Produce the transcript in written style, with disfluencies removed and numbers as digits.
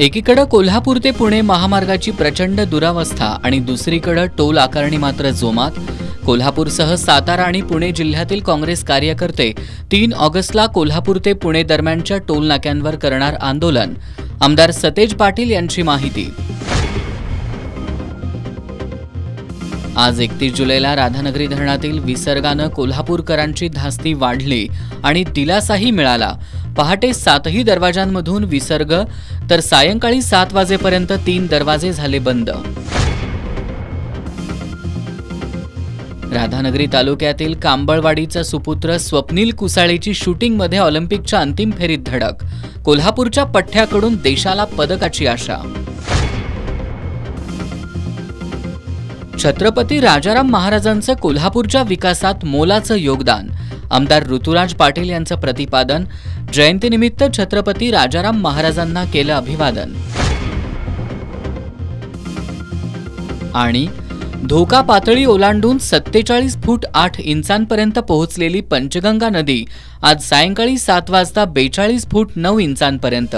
एकीकडे कोल्हापूर ते पुणे महामार्गाची प्रचंड दुरावस्था आणि दुसरीकडे टोल आकारणी मात्र जोमात। कोल्हापूरसह सातारा आणि पुणे जिल्ह्यातील काँग्रेस कार्यकर्ते 3 ऑगस्टला कोल्हापूर ते पुणे दरम्यानच्या टोल नाक्यांवर करणार आंदोलन। आमदार सतेज पाटील यांची माहिती। आज 31 जुलैला राधानगरी धरणातील विसर्गाने कोल्हापूरकरांची धास्ती वाढली आणि दिलासाही मिळाला। पहाटे 7ही दरवाजांमधून विसर्ग तर सायंकाळी 7 वाजेपर्यंत 3 दरवाजे झाले बंद। राधानगरी तालुक्यातील कांबळवाडीचा सुपुत्र स्वप्नील कुसाळेची शूटिंगमध्ये ऑलिम्पिकच्या अंतिम फेरीत धडक। कोल्हापूरच्या पठ्ठ्याकडून देशाला पदकाची आशा। छत्रपती राजाराम महाराजांचं कोल्हापूरच्या विकासात मोलाचं योगदान। आमदार ऋतुराज पाटील यांचं प्रतिपादन। जयंतीनिमित्त छत्रपती राजाराम महाराजांना केलं अभिवादन। आणि धोका पातळी ओलांडून 47 फूट 8 इंचांपर्यंत पोहोचलेली पंचगंगा नदी आज सायंकाळी 7 वाजता 42 फूट 9 इंचांपर्यंत।